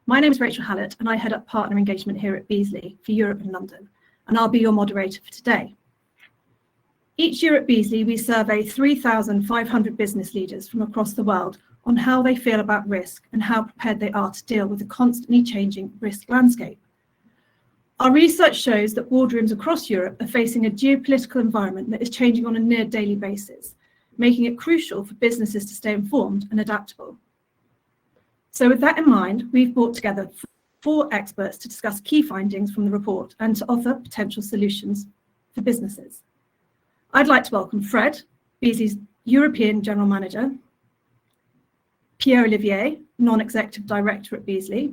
My name is Rachel Hallett, and I head up partner engagement here at Beazley for Europe and London, and I'll be your moderator for today. Each year at Beazley, we survey 3,500 business leaders from across the world on how they feel about risk and how prepared they are to deal with the constantly changing risk landscape. Our research shows that boardrooms across Europe are facing a geopolitical environment that is changing on a near daily basis, making it crucial for businesses to stay informed and adaptable. So with that in mind, we've brought together 4 experts to discuss key findings from the report and to offer potential solutions for businesses. I'd like to welcome Fred, Beazley's European General Manager, Pierre-Olivier, Non-Executive Director at Beazley,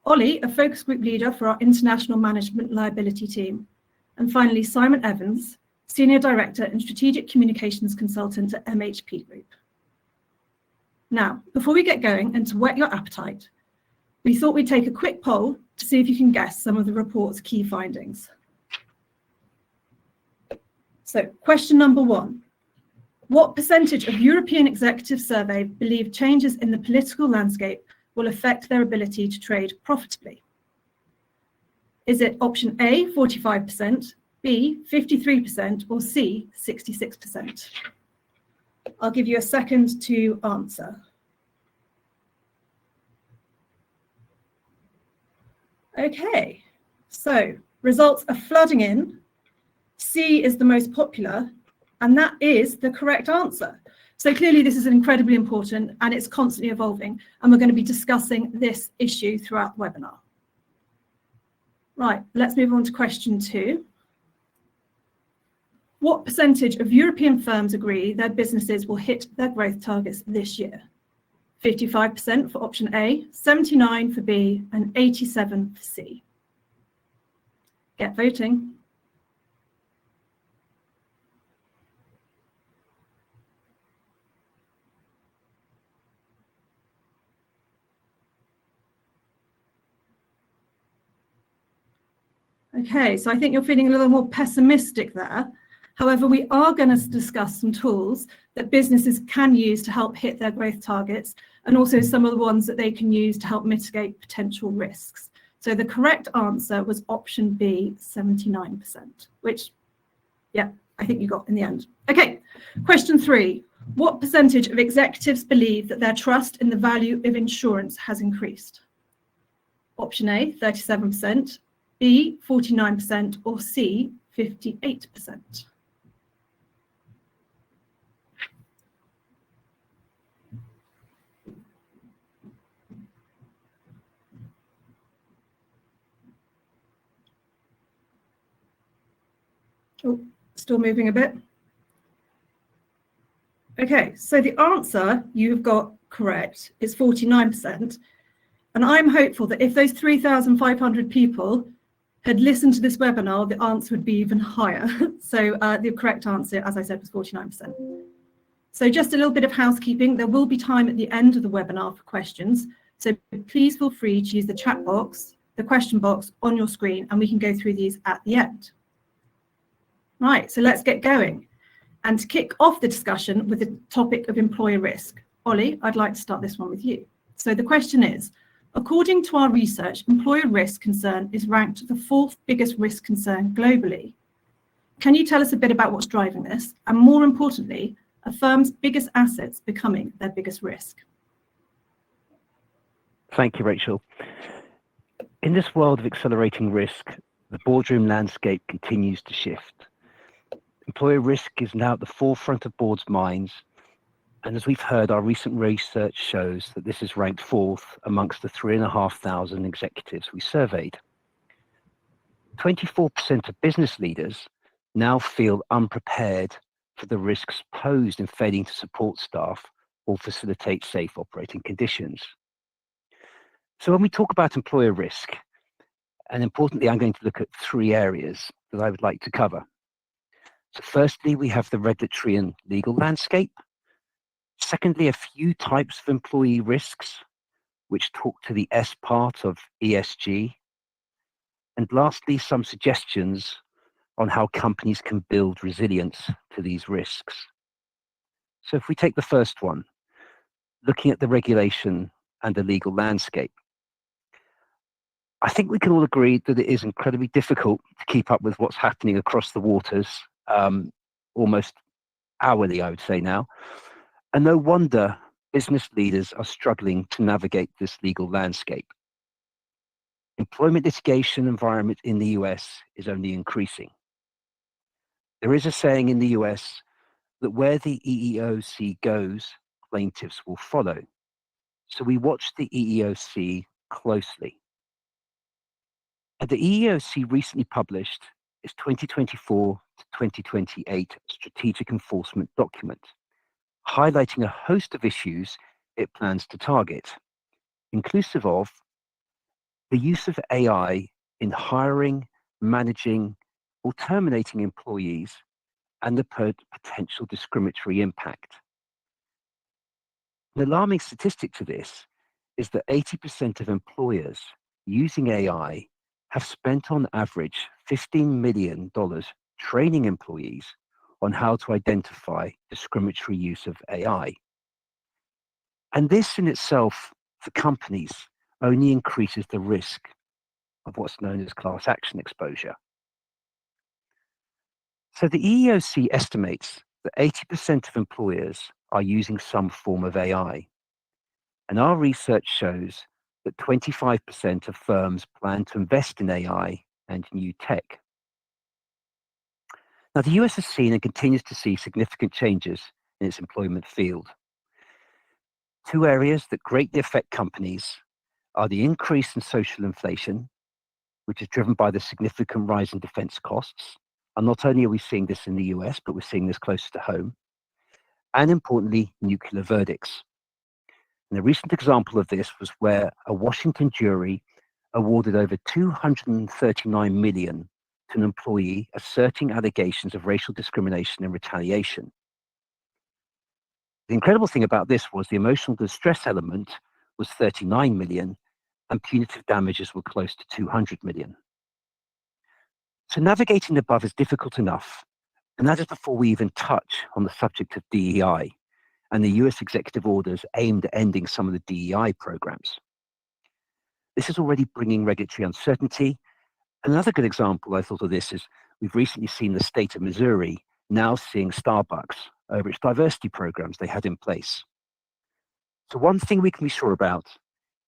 Ollie, a focus group leader for our International Management Liability team, and finally Simon Evans, Senior Director and Strategic Communications Consultant at MHP Group. Now, before we get going and to whet your appetite, we thought we'd take a quick poll to see if you can guess some of the report's key findings. So, question number 1. What percentage of European executives surveyed believe changes in the political landscape will affect their ability to trade profitably? Is it option A, 45%, B, 53%, or C, 66%? I'll give you a second to answer. Okay, so results are flooding in. C is the most popular, and that is the correct answer. So clearly this is incredibly important and it's constantly evolving, and we're going to be discussing this issue throughout the webinar. Right, let's move on to question 2. What percentage of European firms agree their businesses will hit their growth targets this year? 55% for option A, 79% for B, and 87% for C. Get voting. Okay, so I think you're feeling a little more pessimistic there. However, we are going to discuss some tools that businesses can use to help hit their growth targets, and also some of the ones that they can use to help mitigate potential risks. So the correct answer was option B, 79%, which, yeah, I think you got in the end. Okay, question 3. What percentage of executives believe that their trust in the value of insurance has increased? Option A, 37%, B, 49%, or C, 58%? Oh, still moving a bit. Okay, so the answer you've got correct is 49%. And I'm hopeful that if those 3,500 people had listened to this webinar, the answer would be even higher. So the correct answer, as I said, was 49%. So just a little bit of housekeeping. There will be time at the end of the webinar for questions. So please feel free to use the chat box, the question box on your screen, and we can go through these at the end. Right, so let's get going. And to kick off the discussion with the topic of employer risk, Ollie, I'd like to start this one with you. So the question is, according to our research, employer risk concern is ranked the 4th biggest risk concern globally. Can you tell us a bit about what's driving this? And more importantly, are firms' biggest assets becoming their biggest risk? Thank you, Rachel. In this world of accelerating risk, the boardroom landscape continues to shift. Employer risk is now at the forefront of boards' minds, and as we've heard, our recent research shows that this is ranked 4th amongst the 3,500 executives we surveyed. 24% of business leaders now feel unprepared for the risks posed in failing to support staff or facilitate safe operating conditions. So when we talk about employer risk, and importantly, I'm going to look at 3 areas that I would like to cover. So firstly, we have the regulatory and legal landscape. Secondly, a few types of employee risks, which talk to the S part of ESG. And lastly, some suggestions on how companies can build resilience to these risks. So if we take the first one, looking at the regulation and the legal landscape. I think we can all agree that it is incredibly difficult to keep up with what's happening across the waters, almost hourly, I would say now. And no wonder business leaders are struggling to navigate this legal landscape. Employment litigation environment in the US is only increasing. There is a saying in the US that where the EEOC goes, plaintiffs will follow. So we watch the EEOC closely. And the EEOC recently published its 2024 to 2028 strategic enforcement document, highlighting a host of issues it plans to target, inclusive of the use of AI in hiring, managing, or terminating employees, and the potential discriminatory impact. An alarming statistic to this is that 80% of employers using AI have spent on average $15 million training employees on how to identify discriminatory use of AI. And this in itself, for companies, only increases the risk of what's known as class action exposure. So the EEOC estimates that 80% of employers are using some form of AI. And our research shows that 25% of firms plan to invest in AI and new tech. Now, the US has seen and continues to see significant changes in its employment field. Two areas that greatly affect companies are the increase in social inflation, which is driven by the significant rise in defense costs. And not only are we seeing this in the US, but we're seeing this closer to home. And importantly, nuclear verdicts. And a recent example of this was where a Washington jury awarded over $239 million to an employee asserting allegations of racial discrimination and retaliation. The incredible thing about this was the emotional distress element was $39 million and punitive damages were close to $200 million. So navigating the above is difficult enough, and that is before we even touch on the subject of DEI and the US executive orders aimed at ending some of the DEI programs. This is already bringing regulatory uncertainty. Another good example I thought of this is we've recently seen the state of Missouri now seeing Starbucks over its diversity programs they had in place. So one thing we can be sure about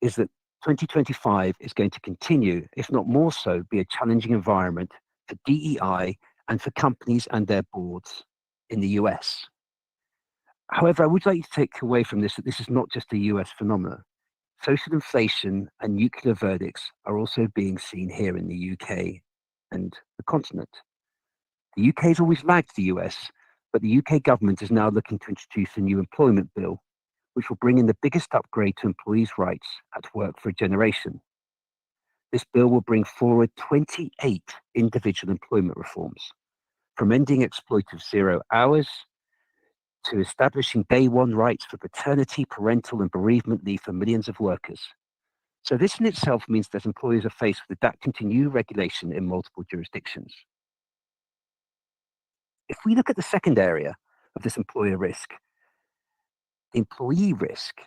is that 2025 is going to continue, if not more so, be a challenging environment for DEI and for companies and their boards in the US. However, I would like to take away from this that this is not just a US phenomenon. Social inflation and nuclear verdicts are also being seen here in the UK and the continent. The UK has always lagged the US, but the UK government is now looking to introduce a new employment bill, which will bring in the biggest upgrade to employees' rights at work for a generation. This bill will bring forward 28 individual employment reforms, from ending exploitative 0 hours to establishing day one rights for paternity, parental, and bereavement leave for millions of workers. So this in itself means that employers are faced with adapting to new regulation in multiple jurisdictions. If we look at the second area of this employer risk, the employee risk,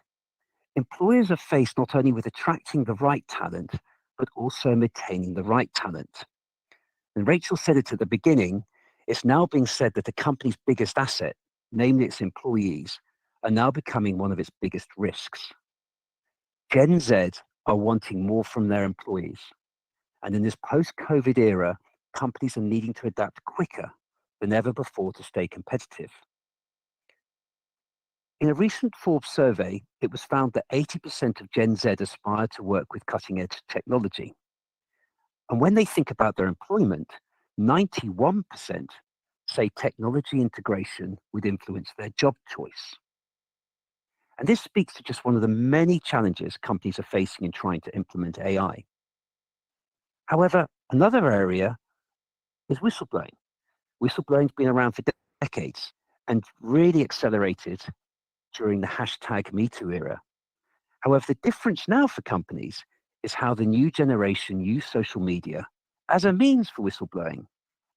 employers are faced not only with attracting the right talent, but also maintaining the right talent. And Rachel said it at the beginning, it's now being said that the company's biggest asset, namely its employees, are now becoming one of its biggest risks. Gen Z are wanting more from their employees. And in this post-COVID era, companies are needing to adapt quicker than ever before to stay competitive. In a recent Forbes survey, it was found that 80% of Gen Z aspire to work with cutting-edge technology. And when they think about their employment, 91% say technology integration would influence their job choice. And this speaks to just one of the many challenges companies are facing in trying to implement AI. However, another area is whistleblowing. Whistleblowing's been around for decades and really accelerated during the hashtag #MeToo era. However, the difference now for companies is how the new generation use social media as a means for whistleblowing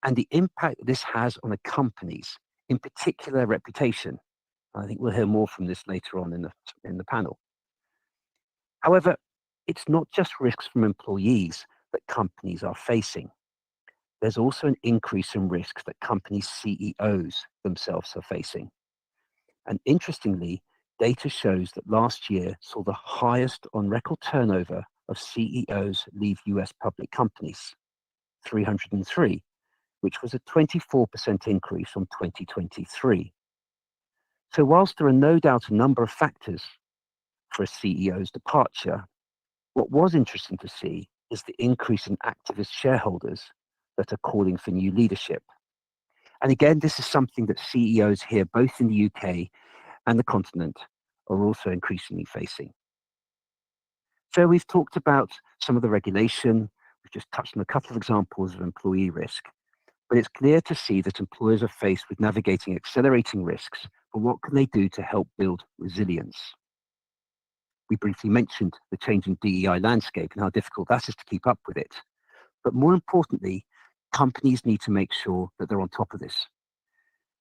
and the impact this has on a company's, in particular, reputation. I think we'll hear more from this later on in the panel. However, it's not just risks from employees that companies are facing. There's also an increase in risks that companies' CEOs themselves are facing. And interestingly, data shows that last year saw the highest on record turnover of CEOs leave US public companies, 303, which was a 24% increase from 2023. So whilst there are no doubt a number of factors for a CEO's departure, what was interesting to see is the increase in activist shareholders that are calling for new leadership. And again, this is something that CEOs here, both in the UK and the continent, are also increasingly facing. So we've talked about some of the regulation, we've just touched on a couple of examples of employee risk, but it's clear to see that employers are faced with navigating accelerating risks, but what can they do to help build resilience? We briefly mentioned the changing DEI landscape and how difficult that is to keep up with it. But more importantly, companies need to make sure that they're on top of this.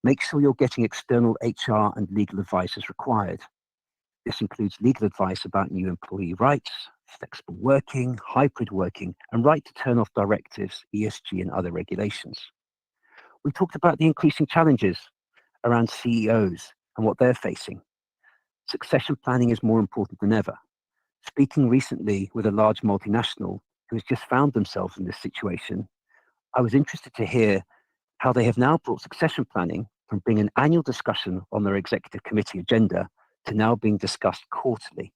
Make sure you're getting external HR and legal advice as required. This includes legal advice about new employee rights, flexible working, hybrid working, and right to turn off directives, ESG, and other regulations. We talked about the increasing challenges around CEOs and what they're facing. Succession planning is more important than ever. Speaking recently with a large multinational who has just found themselves in this situation, I was interested to hear how they have now brought succession planning from being an annual discussion on their executive committee agenda to now being discussed quarterly.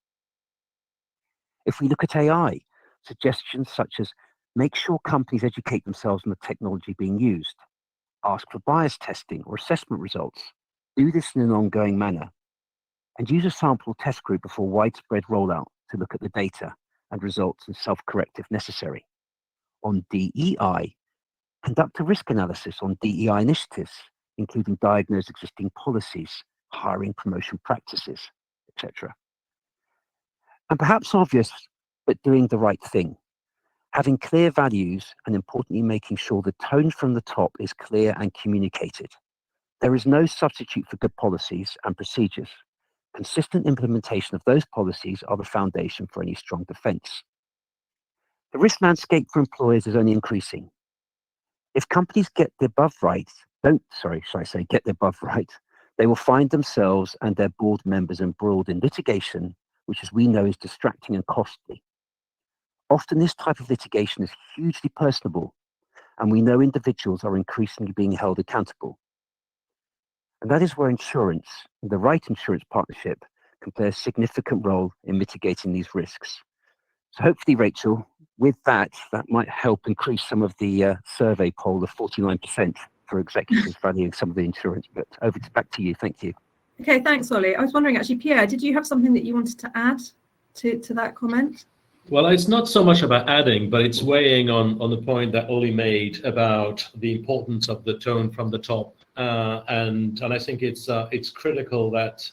If we look at AI, suggestions such as make sure companies educate themselves on the technology being used, ask for bias testing or assessment results, do this in an ongoing manner, and use a sample test group before widespread rollout to look at the data and results and self-correct if necessary. On DEI, conduct a risk analysis on DEI initiatives, including diagnose existing policies, hiring promotion practices, etc. And perhaps obvious, but doing the right thing. Having clear values and importantly making sure the tone from the top is clear and communicated. There is no substitute for good policies and procedures. Consistent implementation of those policies are the foundation for any strong defense. The risk landscape for employers is only increasing. If companies get the above right, get the above right, they will find themselves and their board members embroiled in litigation, which as we know is distracting and costly. Often this type of litigation is hugely personable, and we know individuals are increasingly being held accountable. And that is where insurance, the right insurance partnership, can play a significant role in mitigating these risks. So hopefully, Rachel, with that might help increase some of the survey poll of 49% for executives valuing some of the insurance. But back to you. Thank you. Okay, thanks, Ollie. I was wondering, actually, Pierre, did you have something that you wanted to add to that comment? Well, it's not so much about adding, but it's weighing on the point that Ollie made about the importance of the tone from the top. And I think it's critical that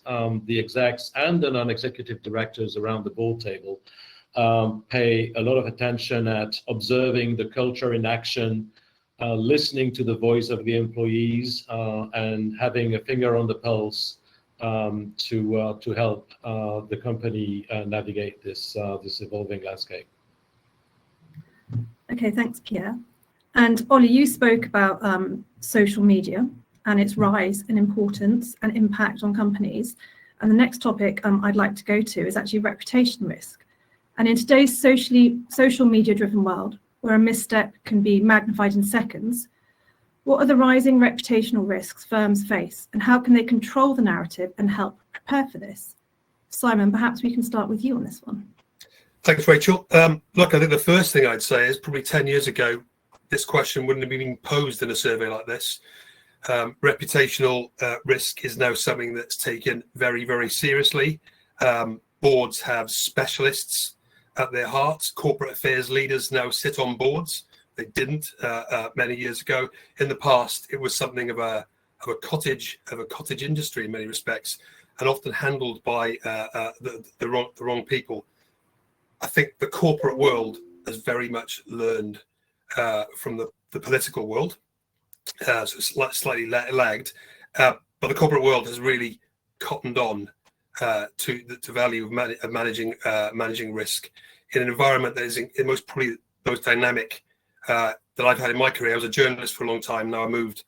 the execs and the non-executive directors around the board table pay a lot of attention at observing the culture in action, listening to the voice of the employees, and having a finger on the pulse to help the company navigate this evolving landscape. Okay, thanks, Pierre. And Ollie, you spoke about social media and its rise in importance and impact on companies. And the next topic I'd like to go to is actually reputation risk. And in today's social media-driven world, where a misstep can be magnified in seconds, what are the rising reputational risks firms face, and how can they control the narrative and help prepare for this? Simon, perhaps we can start with you on this one. Thanks, Rachel. Look, I think the first thing I'd say is probably 10 years ago, this question wouldn't have been posed in a survey like this. Reputational risk is now something that's taken very, very seriously. Boards have specialists at their hearts. Corporate affairs leaders now sit on boards. They didn't many years ago. In the past, it was something of a cottage industry in many respects, and often handled by the wrong people. I think the corporate world has very much learned from the political world, so it's slightly lagged, but the corporate world has really cottoned on to the value of managing risk. in an environment that is probably the most dynamic that I've had in my career. I was a journalist for a long time. Now I moved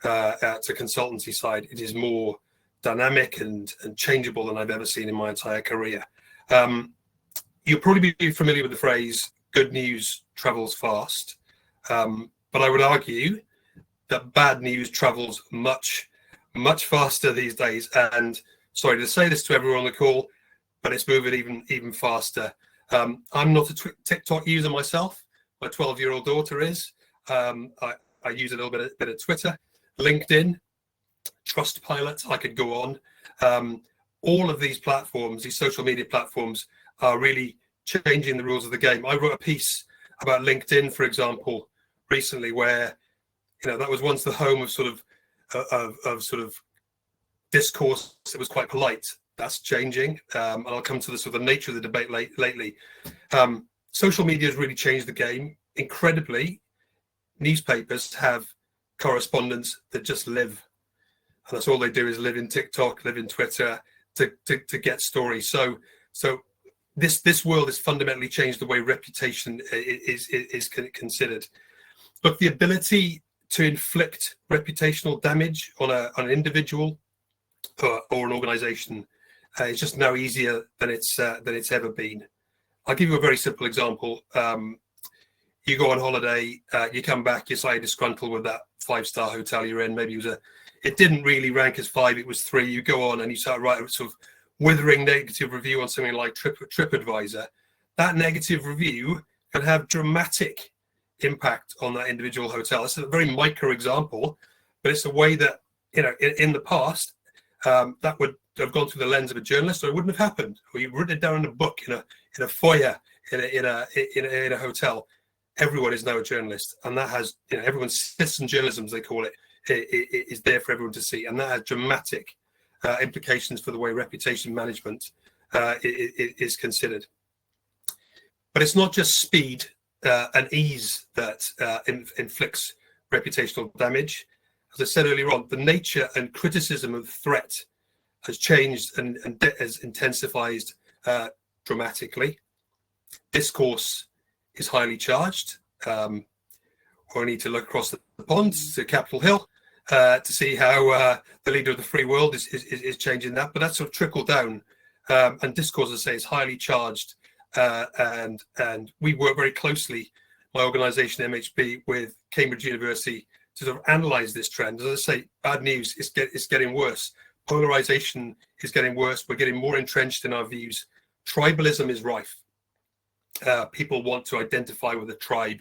to consultancy side. It is more dynamic and changeable than I've ever seen in my entire career. You'll probably be familiar with the phrase, good news travels fast. But I would argue that bad news travels much, much faster these days. And sorry to say this to everyone on the call, but it's moving even faster. I'm not a TikTok user myself. My 12-year-old daughter is. I use a little bit of Twitter, LinkedIn, Trustpilot. I could go on. All of these platforms, these social media platforms, are really changing the rules of the game. I wrote a piece about LinkedIn, for example, recently, where that was once the home of sort of discourse that was quite polite. That's changing, and I'll come to the sort of nature of the debate lately. Social media has really changed the game. Incredibly, newspapers have correspondents that just live, and that's all they do is live in TikTok, live in Twitter to get stories. So this world has fundamentally changed the way reputation is considered. But the ability to inflict reputational damage on an individual or an organization is just now easier than it's ever been. I'll give you a very simple example. You go on holiday, you come back, you're slightly disgruntled with that 5-star hotel you're in. Maybe it didn't really rank as 5, it was 3. You go on and you start writing a sort of withering negative review on something like TripAdvisor. That negative review can have dramatic impact on that individual hotel. It's a very micro example, but it's a way that in the past that would have gone through the lens of a journalist, or it wouldn't have happened. Or you've written it down in a book, in a foyer, in a hotel. Everyone is now a journalist, and that has everyone's citizen journalism, as they call it, is there for everyone to see, and that has dramatic implications for the way reputation management is considered. But it's not just speed and ease that inflicts reputational damage. As I said earlier on, the nature and criticism of the threat has changed and has intensified dramatically. Discourse is highly charged. We need to look across the pond to Capitol Hill to see how the leader of the free world is changing that. But that's sort of trickled down. And discourse, as I say, is highly charged. And we work very closely, my organisation MHB, with Cambridge University to sort of analyse this trend. As I say, bad news is getting worse. Polarisation is getting worse. We're getting more entrenched in our views. Tribalism is rife. People want to identify with a tribe.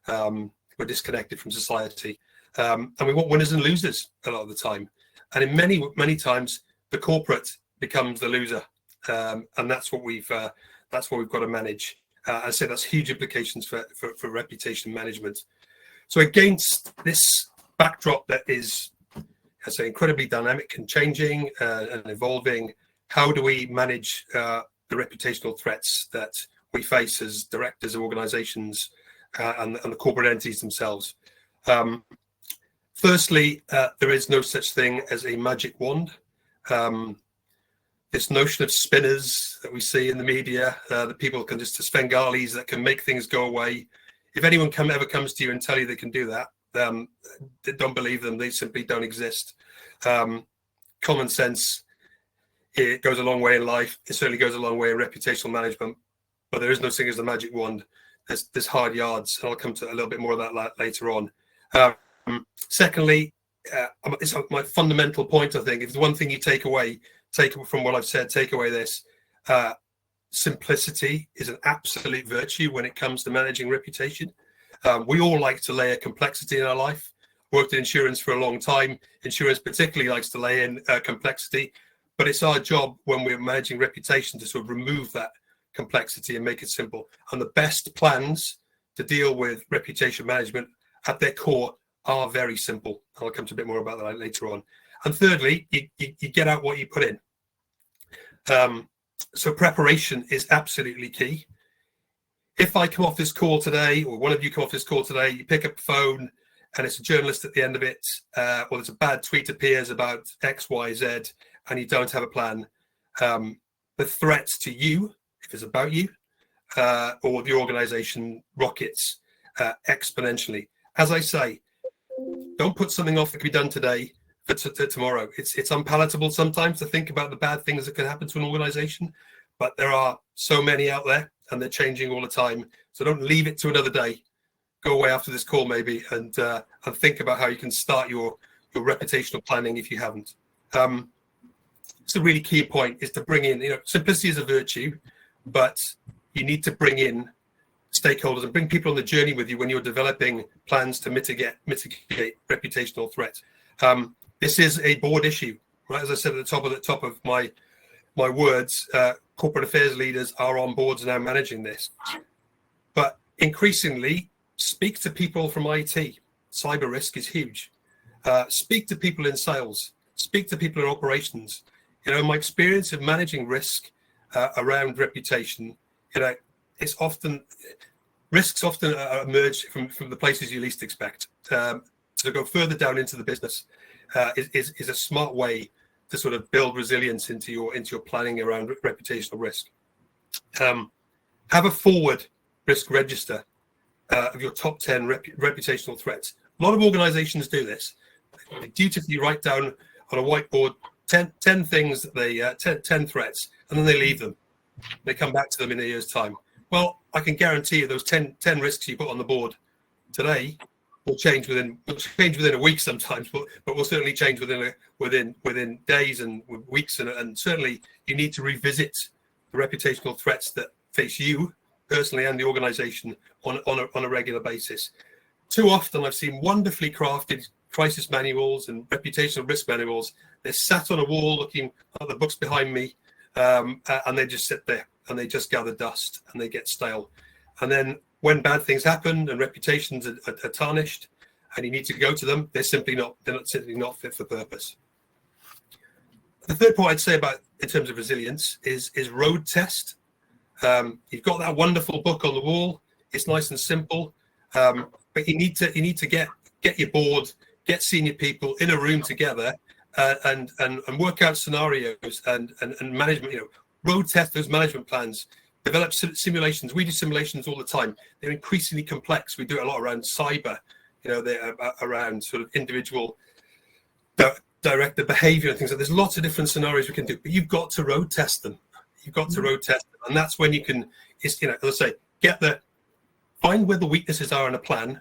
We're disconnected from society, and we want winners and losers a lot of the time. And in many times, the corporate becomes the loser, and that's what we've got to manage. I say that's huge implications for reputation management. So against this backdrop that is, I say, incredibly dynamic and changing and evolving, how do we manage the reputational threats that we face as directors of organizations and the corporate entities themselves? Firstly, there is no such thing as a magic wand. This notion of spinners that we see in the media, that people can just Svengalis that can make things go away. If anyone ever comes to you and tell you they can do that, don't believe them. They simply don't exist. Common sense, it goes a long way in life. It certainly goes a long way in reputational management, but there is no such thing as a magic wand. There's hard yards, and I'll come to a little bit more of that later on. Secondly, it's my fundamental point, I think. If there's one thing you take away from what I've said, take away this. Simplicity is an absolute virtue when it comes to managing reputation. We all like to layer complexity in our life. Worked in insurance for a long time. Insurance particularly likes to lay in complexity, but it's our job when we're managing reputation to sort of remove that complexity and make it simple. And the best plans to deal with reputation management at their core are very simple. I'll come to a bit more about that later on. And thirdly, you get out what you put in. So preparation is absolutely key. If I come off this call today, or one of you come off this call today, you pick up the phone and it's a journalist at the end of it, or there's a bad tweet appears about X, Y, Z, and you don't have a plan, the threat to you, if it's about you, or the organization rockets exponentially. As I say, don't put something off that can be done today for tomorrow. It's unpalatable sometimes to think about the bad things that can happen to an organization, but there are so many out there and they're changing all the time. So don't leave it to another day. Go away after this call maybe and think about how you can start your reputational planning if you haven't. It's a really key point is to bring in, simplicity is a virtue, but you need to bring in stakeholders and bring people on the journey with you when you're developing plans to mitigate reputational threats. This is a board issue, right? As I said at the top of my words, corporate affairs leaders are on boards now managing this. But increasingly, speak to people from IT. Cyber risk is huge. Speak to people in sales. Speak to people in operations. My experience of managing risk around reputation, risks often emerge from the places you least expect. To go further down into the business is a smart way to sort of build resilience into your planning around reputational risk. Have a forward risk register of your top 10 reputational threats. A lot of organizations do this. They dutifully write down on a whiteboard 10 things that they 10 threats, and then they leave them. They come back to them in a year's time. Well, I can guarantee you those 10 risks you put on the board today will change within a week sometimes, but will certainly change within days and weeks, and certainly you need to revisit the reputational threats that face you personally and the organization on a regular basis. Too often I've seen wonderfully crafted crisis manuals and reputational risk manuals. They're sat on a wall looking at the books behind me, and they just sit there and they just gather dust and they get stale. And then when bad things happen and reputations are tarnished and you need to go to them, they're simply not fit for purpose. The third point I'd say about in terms of resilience is road test. You've got that wonderful book on the wall. It's nice and simple, but you need to get your board, get senior people in a room together, and work out scenarios and management. Road test those management plans. Develop simulations. We do simulations all the time. They're increasingly complex. We do it a lot around cyber. They're around sort of individual director behavior and things like that. There's lots of different scenarios we can do, but you've got to road test them. And that's when you can, as I say, find where the weaknesses are in a plan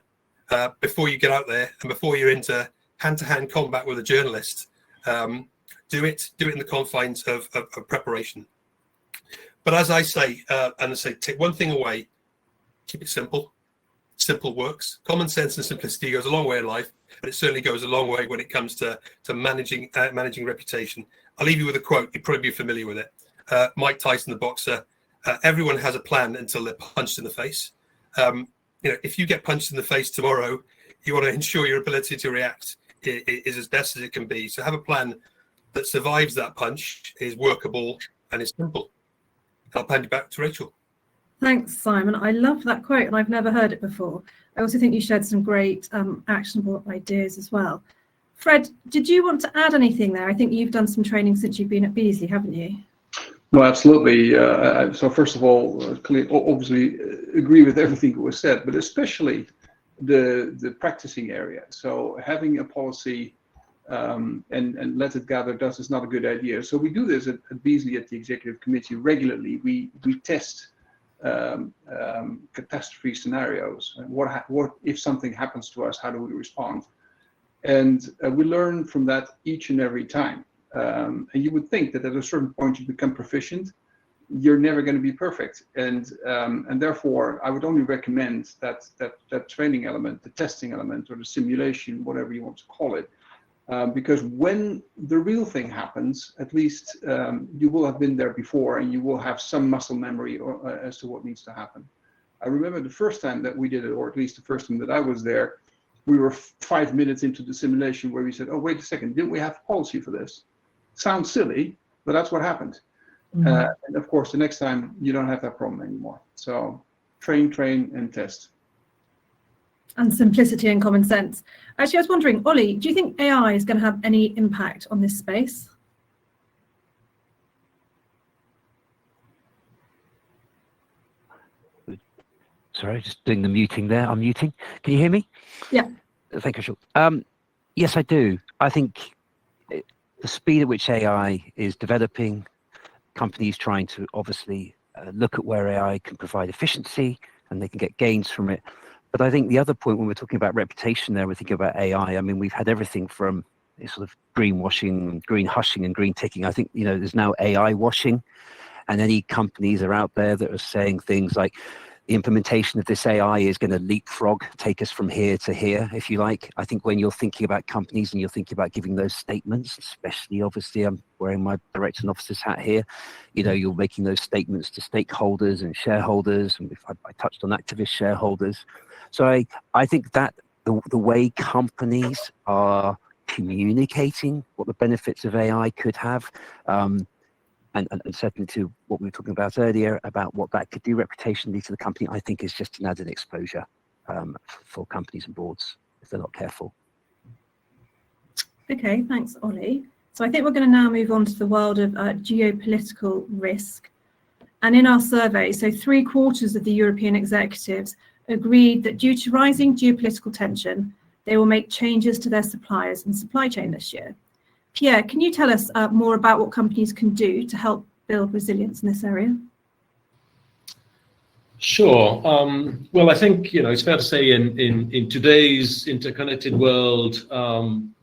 before you get out there and before you're into hand-to-hand combat with a journalist. Do it in the confines of preparation. But as I say, take one thing away, keep it simple. Simple works. Common sense and simplicity goes a long way in life, but it certainly goes a long way when it comes to managing reputation. I'll leave you with a quote. You'll probably be familiar with it. Mike Tyson, the boxer, everyone has a plan until they're punched in the face. If you get punched in the face tomorrow, you want to ensure your ability to react is as best as it can be. So have a plan that survives that punch, is workable, and is simple. I'll hand you back to Rachel. Thanks, Simon. I love that quote, and I've never heard it before. I also think you shared some great actionable ideas as well. Fred, did you want to add anything there? I think you've done some training since you've been at Beazley, haven't you? No, absolutely. So first of all, obviously agree with everything that was said, but especially the practicing area. So having a policy and let it gather dust is not a good idea. So we do this at Beazley at the executive committee regularly. We test catastrophe scenarios. What if something happens to us? How do we respond? And we learn from that each and every time. And you would think that at a certain point you become proficient. You're never going to be perfect, and therefore I would only recommend that training element, the testing element, or the simulation, whatever you want to call it, because when the real thing happens, at least you will have been there before, and you will have some muscle memory as to what needs to happen. I remember the first time that we did it, or at least the first time that I was there, we were 5 minutes into the simulation where we said, "Oh, wait a second, didn't we have a policy for this?" Sounds silly, but that's what happened. And of course, the next time you don't have that problem anymore. So train, and test. And simplicity and common sense. Actually, I was wondering, Ollie, do you think AI is going to have any impact on this space? Sorry, just doing the muting there. I'm muting. Can you hear me? Yeah. Thank you, Rachel. Yes, I do. I think the speed at which AI is developing, companies trying to obviously look at where AI can provide efficiency and they can get gains from it. But I think the other point when we're talking about reputation there, we're thinking about AI. I mean, we've had everything from sort of greenwashing, green hushing and green ticking. I think, there's now AI washing, and any companies are out there that are saying things like the implementation of this AI is going to leapfrog, take us from here to here, if you like. I think when you're thinking about companies and you're thinking about giving those statements, especially obviously I'm wearing my director and officer's hat here, you're making those statements to stakeholders and shareholders, and I touched on activist shareholders. So I think that the way companies are communicating what the benefits of AI could have, and certainly to what we were talking about earlier about what that could do reputationally to the company, I think is just an added exposure for companies and boards if they're not careful. Okay, thanks, Ollie. So I think we're going to now move on to the world of geopolitical risk. And in our survey, so 3/4 of the European executives agreed that due to rising geopolitical tension, they will make changes to their suppliers and supply chain this year. Pierre, can you tell us more about what companies can do to help build resilience in this area? Sure. Well, I think it's fair to say in today's interconnected world,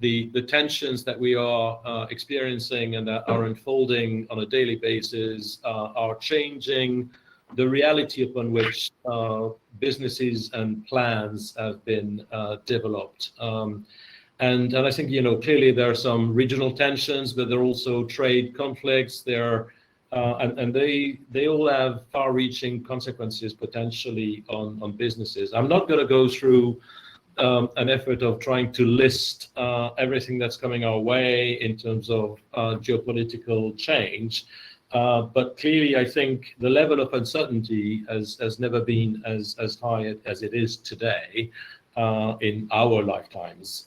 the tensions that we are experiencing and that are unfolding on a daily basis are changing the reality upon which businesses and plans have been developed. And I think clearly there are some regional tensions, but there are also trade conflicts. And they all have far-reaching consequences potentially on businesses. I'm not going to go through an effort of trying to list everything that's coming our way in terms of geopolitical change, but clearly I think the level of uncertainty has never been as high as it is today in our lifetimes.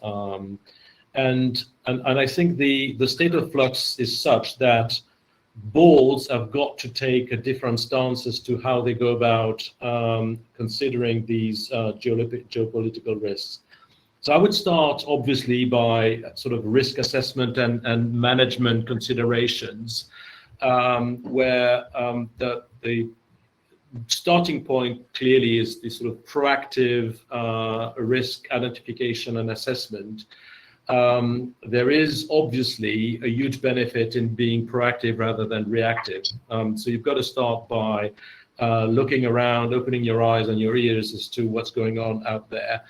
And I think the state of flux is such that boards have got to take a different stance as to how they go about considering these geopolitical risks. So I would start obviously by sort of risk assessment and management considerations, where the starting point clearly is the sort of proactive risk identification and assessment. There is obviously a huge benefit in being proactive rather than reactive. So you've got to start by looking around, opening your eyes and your ears as to what's going on out there.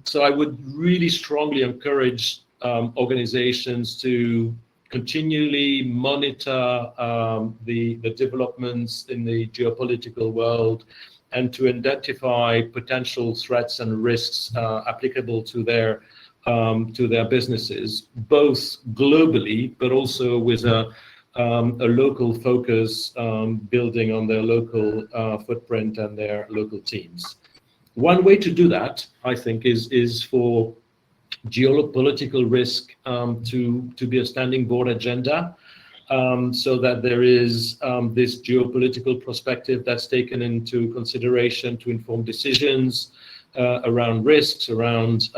So I would really strongly encourage organizations to continually monitor the developments in the geopolitical world and to identify potential threats and risks applicable to their businesses, both globally, but also with a local focus, building on their local footprint and their local teams. One way to do that, I think, is for geopolitical risk to be a standing board agenda, so that there is this geopolitical perspective that's taken into consideration to inform decisions around risks, around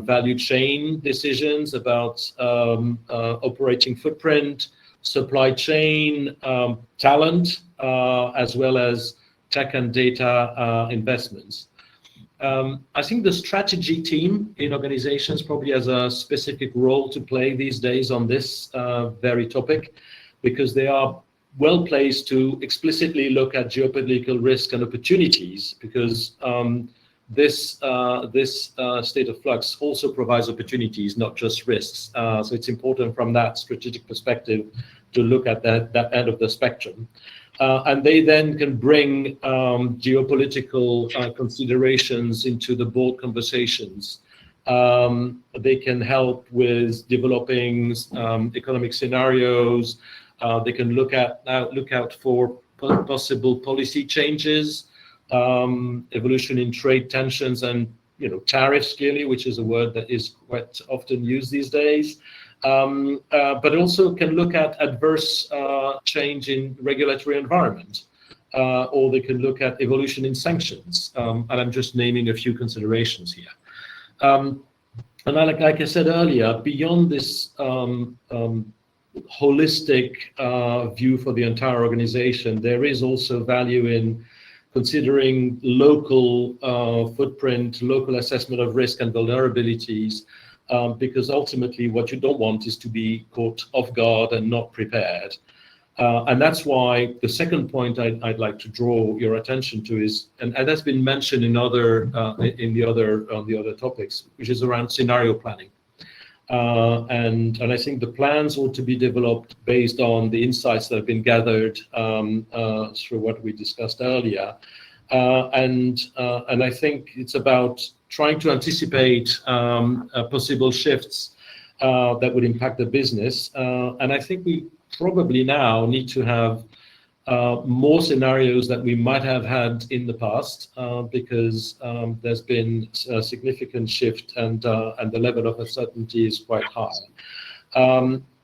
value chain decisions, about operating footprint, supply chain, talent, as well as tech and data investments. I think the strategy team in organizations probably has a specific role to play these days on this very topic, because they are well placed to explicitly look at geopolitical risk and opportunities, because this state of flux also provides opportunities, not just risks. So it's important from that strategic perspective to look at that end of the spectrum. And they then can bring geopolitical considerations into the board conversations. They can help with developing economic scenarios. They can look out for possible policy changes, evolution in trade tensions, and tariffs, clearly, which is a word that is quite often used these days. But also can look at adverse change in regulatory environment. or they can look at evolution in sanctions. And I'm just naming a few considerations here. And like I said earlier, beyond this holistic view for the entire organization, there is also value in considering local footprint, local assessment of risk and vulnerabilities, because ultimately what you don't want is to be caught off guard and not prepared. And that's why the second point I'd like to draw your attention to is, and that's been mentioned in the other topics, which is around scenario planning. And I think the plans ought to be developed based on the insights that have been gathered through what we discussed earlier. And I think it's about trying to anticipate possible shifts that would impact the business. And I think we probably now need to have more scenarios that we might have had in the past, because there's been a significant shift, and the level of uncertainty is quite high.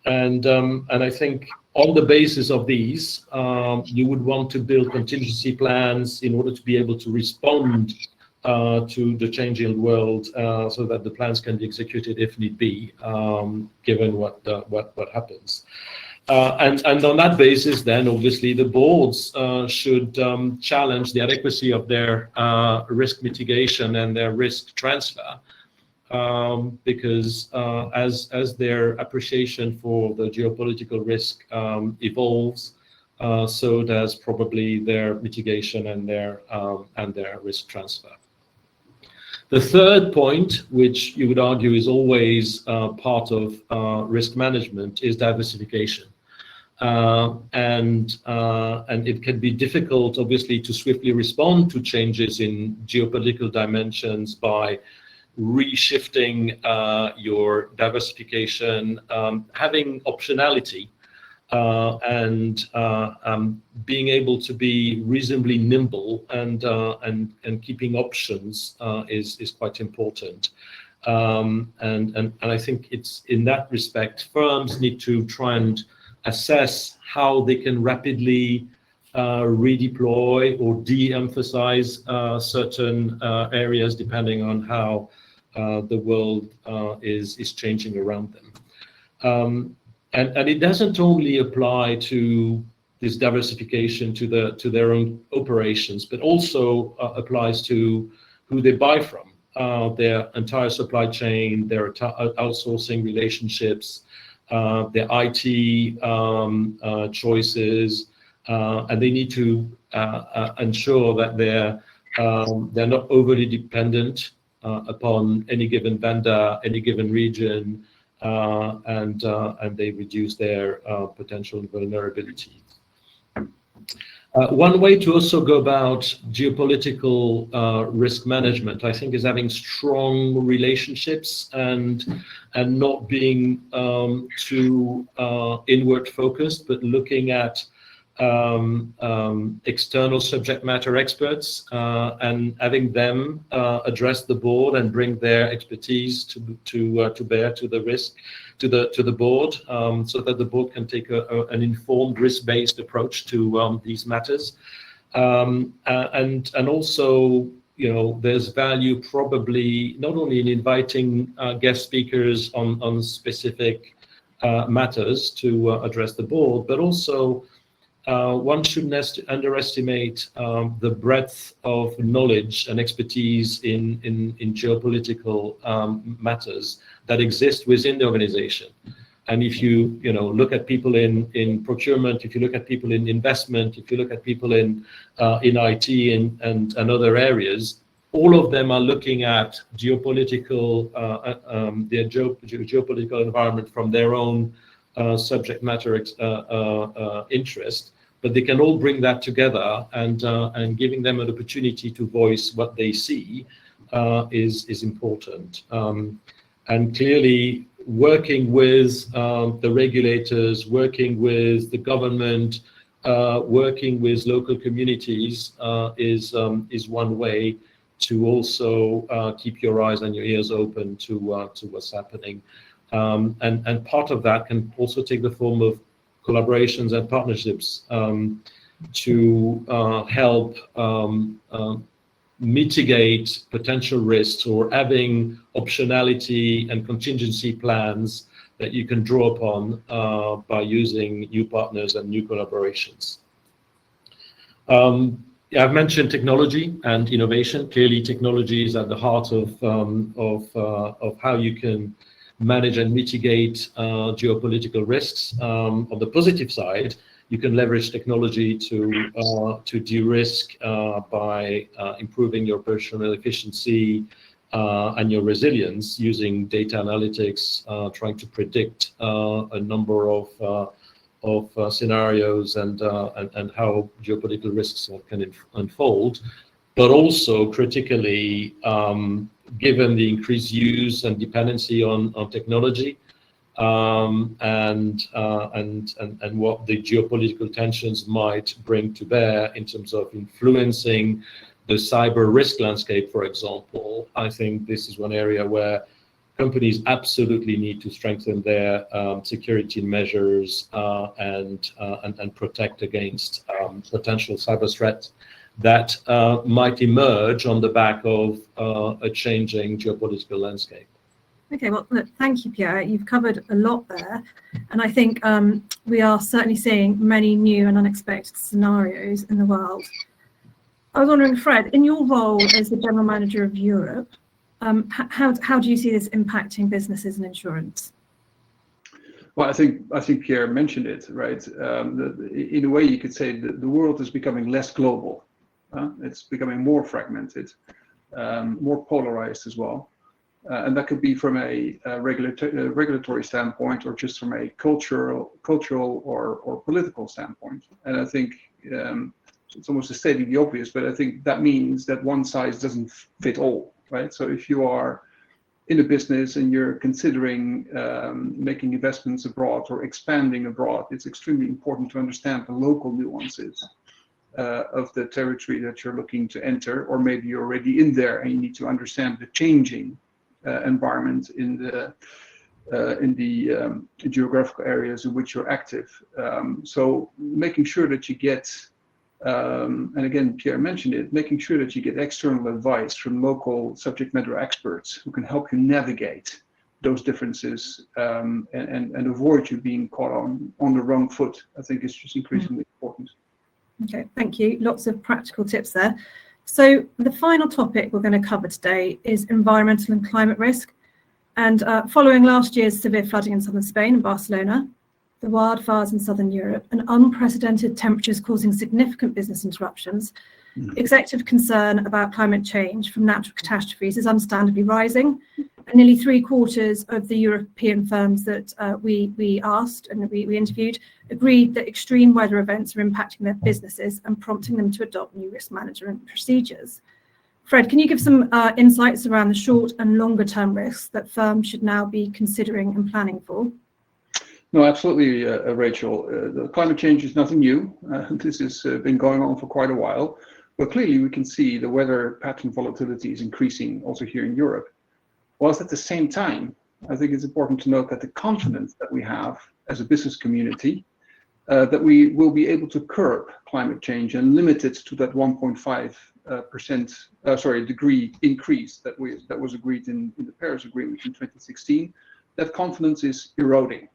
And I think on the basis of these, you would want to build contingency plans in order to be able to respond to the changing world, so that the plans can be executed if need be, given what happens. And on that basis, then obviously the boards should challenge the adequacy of their risk mitigation and their risk transfer, because as their appreciation for the geopolitical risk evolves, so does probably their mitigation and their risk transfer. The third point, which you would argue is always part of risk management, is diversification. And it can be difficult, obviously, to swiftly respond to changes in geopolitical dimensions by reshifting your diversification, having optionality, and being able to be reasonably nimble and keeping options is quite important. And I think it's in that respect, firms need to try and assess how they can rapidly redeploy or de-emphasize certain areas depending on how the world is changing around them. And it doesn't only apply to this diversification to their own operations, but also applies to who they buy from, their entire supply chain, their outsourcing relationships, their IT choices, and they need to ensure that they're not overly dependent upon any given vendor, any given region, and they reduce their potential vulnerability. One way to also go about geopolitical risk management, I think, is having strong relationships and not being too inward focused, but looking at external subject matter experts and having them address the board and bring their expertise to bear to the risk to the board, so that the board can take an informed risk-based approach to these matters. And also, there's value probably not only in inviting guest speakers on specific matters to address the board, but also one shouldn't underestimate the breadth of knowledge and expertise in geopolitical matters that exist within the organization. And if you look at people in procurement, if you look at people in investment, if you look at people in IT and other areas, all of them are looking at geopolitical their geopolitical environment from their own subject matter interest, but they can all bring that together, and giving them an opportunity to voice what they see is important. And clearly, working with the regulators, working with the government, working with local communities is one way to also keep your eyes and your ears open to what's happening. And part of that can also take the form of collaborations and partnerships. to help mitigate potential risks, or having optionality and contingency plans that you can draw upon by using new partners and new collaborations. I've mentioned technology and innovation. Clearly, technology is at the heart of how you can manage and mitigate geopolitical risks. On the positive side, you can leverage technology to de-risk by improving your operational efficiency and your resilience using data analytics, trying to predict a number of scenarios and how geopolitical risks can unfold. But also critically, given the increased use and dependency on technology, and what the geopolitical tensions might bring to bear in terms of influencing the cyber risk landscape, for example, I think this is one area where companies absolutely need to strengthen their security measures and protect against potential cyber threats that might emerge on the back of a changing geopolitical landscape. Okay, well, look, thank you, Pierre. You've covered a lot there. And I think we are certainly seeing many new and unexpected scenarios in the world. I was wondering, Fred, in your role as the General Manager of Europe, how do you see this impacting businesses and insurance? Well, I think Pierre mentioned it, right? In a way, you could say that the world is becoming less global. It's becoming more fragmented, more polarized as well. And that could be from a regulatory standpoint, or just from a cultural or political standpoint. And I think it's almost stating the obvious, but I think that means that one size doesn't fit all, right? So if you are in a business and you're considering making investments abroad or expanding abroad, it's extremely important to understand the local nuances of the territory that you're looking to enter, or maybe you're already in there and you need to understand the changing environment in the geographical areas in which you're active. So making sure that you get, and again, Pierre mentioned it, making sure that you get external advice from local subject matter experts who can help you navigate those differences and avoid you being caught on the wrong foot, I think is just increasingly important. Okay, thank you. Lots of practical tips there. So the final topic we're going to cover today is environmental and climate risk. And following last year's severe flooding in southern Spain and Barcelona, the wildfires in southern Europe, and unprecedented temperatures causing significant business interruptions, executive concern about climate change from natural catastrophes is understandably rising. And nearly 3/4 of the European firms that we asked and we interviewed agreed that extreme weather events are impacting their businesses and prompting them to adopt new risk management procedures. Fred, can you give some insights around the short and longer term risks that firms should now be considering and planning for? No, absolutely, Rachel. The climate change is nothing new. This has been going on for quite a while. But clearly, we can see the weather pattern volatility is increasing also here in Europe. Whilst at the same time, I think it's important to note that the confidence that we have as a business community, that we will be able to curb climate change and limit it to that 1.5% degree increase that was agreed in the Paris Agreement in 2016, that confidence is eroding.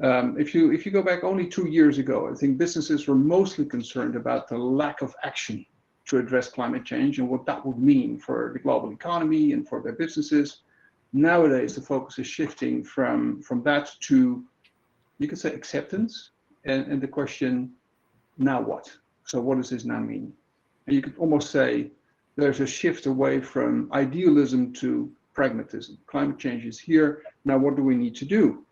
If you go back only 2 years ago, I think businesses were mostly concerned about the lack of action to address climate change and what that would mean for the global economy and for their businesses. Nowadays, the focus is shifting from that to, you could say, acceptance, and the question, now what? So what does this now mean? And you could almost say there's a shift away from idealism to pragmatism. Climate change is here. Now, what do we need to do?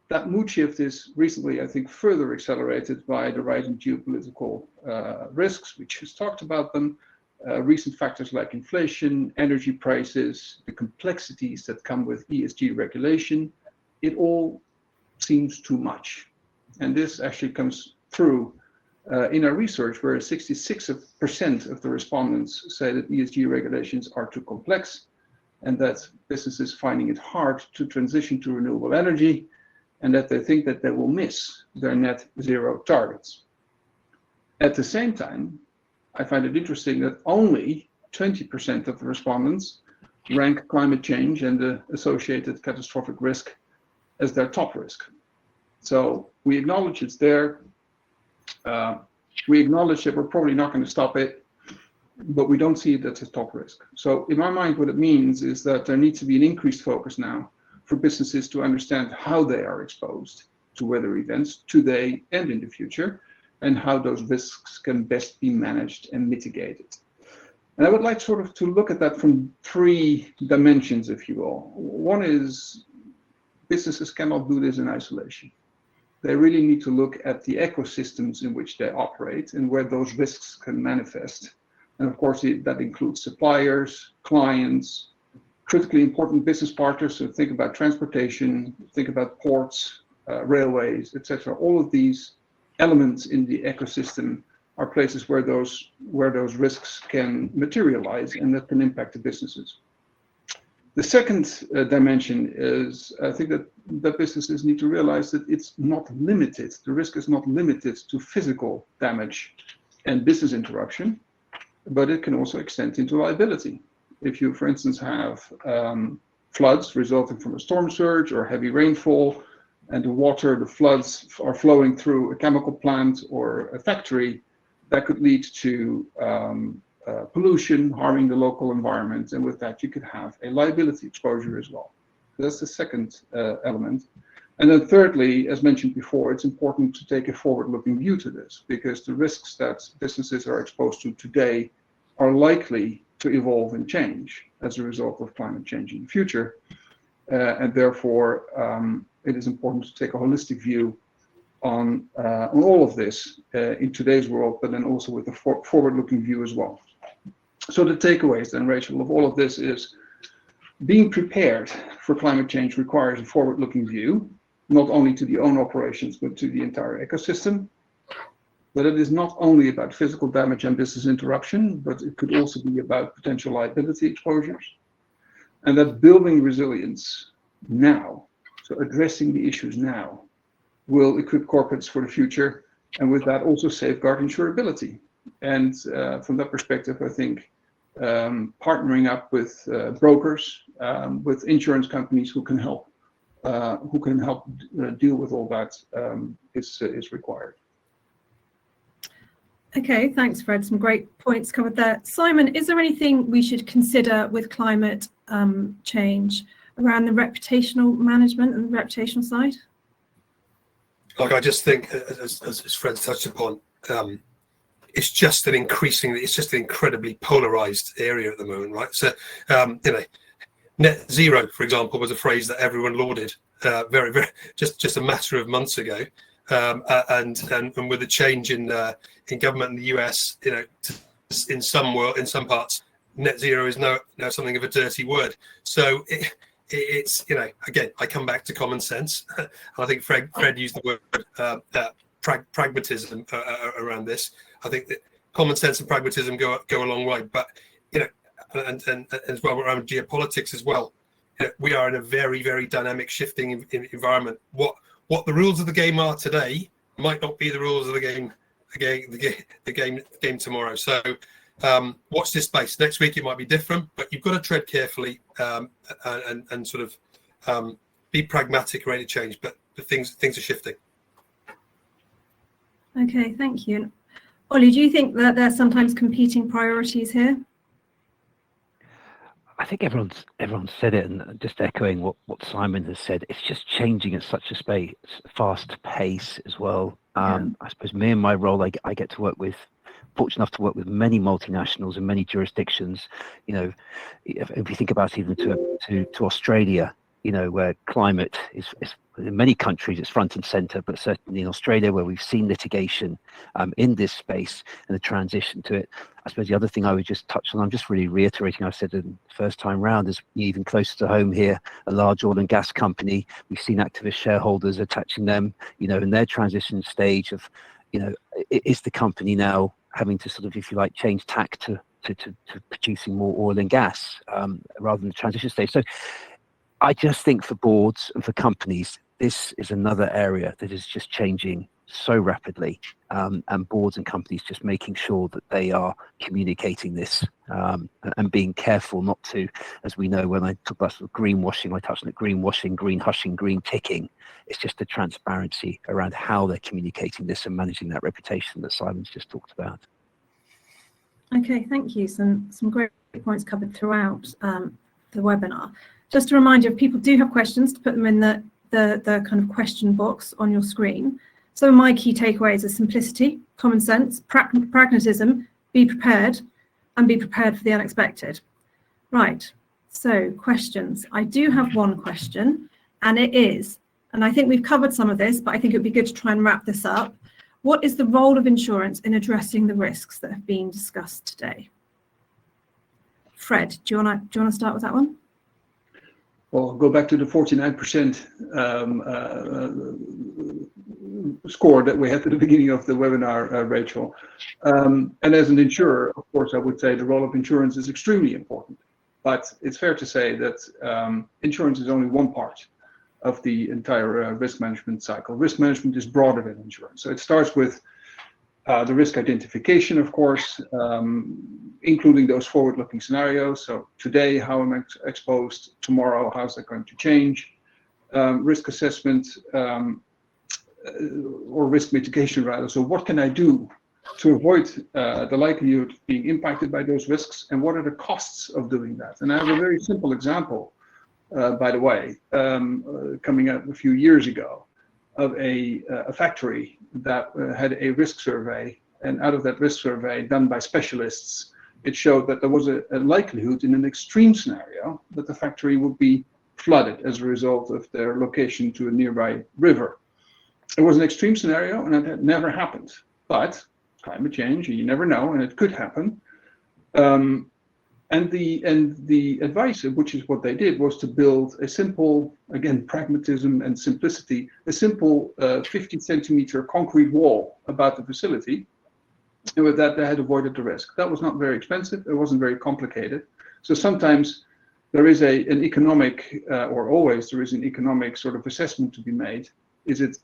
That mood shift is recently, I think, further accelerated by the rising geopolitical risks. We just talked about them. Recent factors like inflation, energy prices, the complexities that come with ESG regulation, it all seems too much. And this actually comes through in our research, where 66% of the respondents say that ESG regulations are too complex and that businesses finding it hard to transition to renewable energy, and that they think that they will miss their net zero targets. At the same time, I find it interesting that only 20% of the respondents rank climate change and the associated catastrophic risk as their top risk. So we acknowledge it's there. We acknowledge that we're probably not going to stop it, but we don't see it as a top risk. So in my mind, what it means is that there needs to be an increased focus now for businesses to understand how they are exposed to weather events today and in the future, and how those risks can best be managed and mitigated. And I would like sort of to look at that from three dimensions, if you will. One is businesses cannot do this in isolation. They really need to look at the ecosystems in which they operate and where those risks can manifest. And of course, that includes suppliers, clients, critically important business partners. So think about transportation, think about ports, railways, etc. All of these elements in the ecosystem are places where those risks can materialize and that can impact the businesses. The second dimension is, I think that businesses need to realize that it's not limited. The risk is not limited to physical damage and business interruption, but it can also extend into liability. If you, for instance, have floods resulting from a storm surge or heavy rainfall, and the floods are flowing through a chemical plant or a factory, that could lead to pollution, harming the local environment, and with that you could have a liability exposure as well. That's the second element. And then thirdly, as mentioned before, it's important to take a forward-looking view to this, because the risks that businesses are exposed to today are likely to evolve and change as a result of climate change in the future. And therefore, it is important to take a holistic view on all of this in today's world, but then also with a forward-looking view as well. So the takeaways then, Rachel, of all of this is being prepared for climate change requires a forward-looking view, not only to the own operations, but to the entire ecosystem. But it is not only about physical damage and business interruption, but it could also be about potential liability exposures. And that building resilience now, so addressing the issues now, will equip corporates for the future, and with that also safeguard insurability. And from that perspective, I think partnering up with brokers, with insurance companies who can help deal with all that is required. Okay, thanks, Fred. Some great points covered there. Simon, is there anything we should consider with climate change around the reputational management and the reputational side? Like, I just think, as Fred touched upon, it's just an incredibly polarized area at the moment, right? So, net zero, for example, was a phrase that everyone lauded very just a matter of months ago. And with the change in government in the US, in some parts, net zero is now something of a dirty word. So it's again, I come back to common sense. I think Fred used the word pragmatism around this. I think that common sense and pragmatism go a long way. But and as well around geopolitics as well. We are in a very, very dynamic, shifting environment. What the rules of the game are today might not be the rules of the game tomorrow. So watch this space. Next week it might be different, but you've got to tread carefully and sort of be pragmatic, ready to change. But things are shifting. Okay, thank you. Ollie, do you think that there's sometimes competing priorities here? I think everyone's said it, and just echoing what Simon has said, it's just changing at such a fast pace as well. I suppose me and my role, I get to work with, fortunate enough to work with many multinationals in many jurisdictions. If you think about even to Australia, where climate is in many countries it's front and center, but certainly in Australia, where we've seen litigation in this space and the transition to it. I suppose the other thing I would just touch on, I'm just really reiterating, I said in the first time round, is even closer to home here, a large oil and gas company. We've seen activist shareholders attaching them, in their transition stage of, is the company now having to sort of, if you like, change tack to producing more oil and gas rather than the transition stage. So I just think for boards and for companies, this is another area that is just changing so rapidly, and boards and companies just making sure that they are communicating this, and being careful not to, as we know, when I talk about sort of greenwashing, I touched on it, greenwashing, green hushing, green ticking. It's just the transparency around how they're communicating this and managing that reputation that Simon's just talked about. Okay, thank you. Some great points covered throughout the webinar. Just a reminder, if people do have questions, to put them in the kind of question box on your screen. Some of my key takeaways are simplicity, common sense, pragmatism, be prepared, and be prepared for the unexpected. Right, so questions. I do have one question, and it is, and I think we've covered some of this, but I think it would be good to try and wrap this up. What is the role of insurance in addressing the risks that have been discussed today? Fred, do you want to start with that one? Well, I'll go back to the 49% score that we had at the beginning of the webinar, Rachel. And as an insurer, of course, I would say the role of insurance is extremely important. But it's fair to say that insurance is only one part of the entire risk management cycle. Risk management is broader than insurance. So it starts with the risk identification, of course, including those forward-looking scenarios. So today, how am I exposed? Tomorrow, how's that going to change? Risk assessment, or risk mitigation rather. So what can I do to avoid the likelihood of being impacted by those risks, and what are the costs of doing that? And I have a very simple example, by the way, coming up a few years ago, of a factory that had a risk survey, and out of that risk survey done by specialists, it showed that there was a likelihood in an extreme scenario that the factory would be flooded as a result of their location to a nearby river. It was an extreme scenario, and it had never happened. But climate change, you never know, and it could happen. And the advice, which is what they did, was to build a simple, again, pragmatism and simplicity, a simple 50-centimeter concrete wall about the facility. And with that, they had avoided the risk. That was not very expensive. It wasn't very complicated. So sometimes there is an economic, or always there is an economic sort of assessment to be made. Is it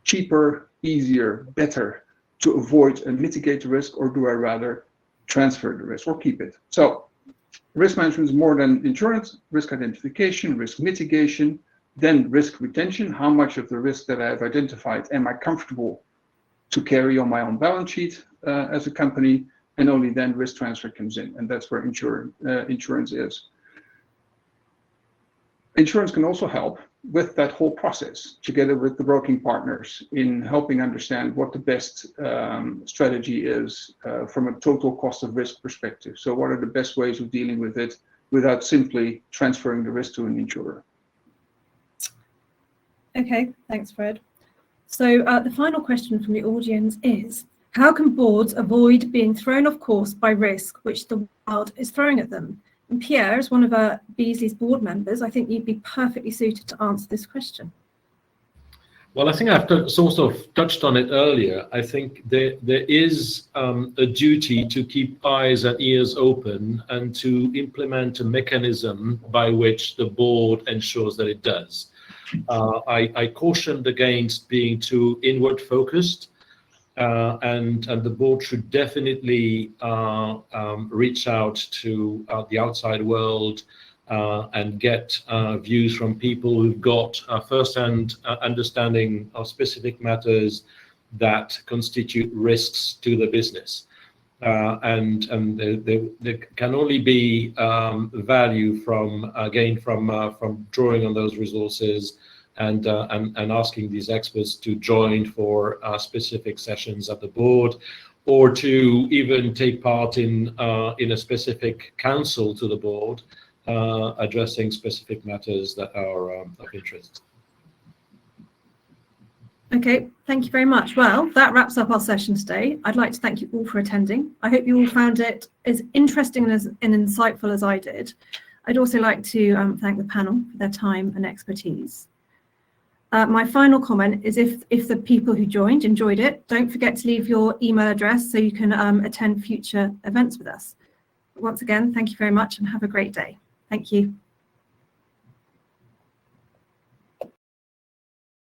cheaper, easier, better to avoid and mitigate the risk, or do I rather transfer the risk or keep it? So risk management is more than insurance: risk identification, risk mitigation, then risk retention. How much of the risk that I have identified am I comfortable to carry on my own balance sheet as a company? And only then risk transfer comes in, and that's where insurance is. Insurance can also help with that whole process, together with the broking partners, in helping understand what the best strategy is from a total cost of risk perspective. So what are the best ways of dealing with it without simply transferring the risk to an insurer? Okay, thanks, Fred. So the final question from the audience is, how can boards avoid being thrown off course by risk which the world is throwing at them? And Pierre, as one of Beazley's board members, I think you'd be perfectly suited to answer this question. Well, I think I've sort of touched on it earlier. I think there is a duty to keep eyes and ears open and to implement a mechanism by which the board ensures that it does. I cautioned against being too inward focused, and the board should definitely reach out to the outside world and get views from people who've got first-hand understanding of specific matters that constitute risks to the business. And there can only be value from drawing on those resources and asking these experts to join for specific sessions at the board, or to even take part in a specific counsel to the board, addressing specific matters that are of interest. Okay, thank you very much. Well, that wraps up our session today. I'd like to thank you all for attending. I hope you all found it as interesting and insightful as I did. I'd also like to thank the panel for their time and expertise. My final comment is, if the people who joined enjoyed it, don't forget to leave your email address so you can attend future events with us. Once again, thank you very much and have a great day. Thank you.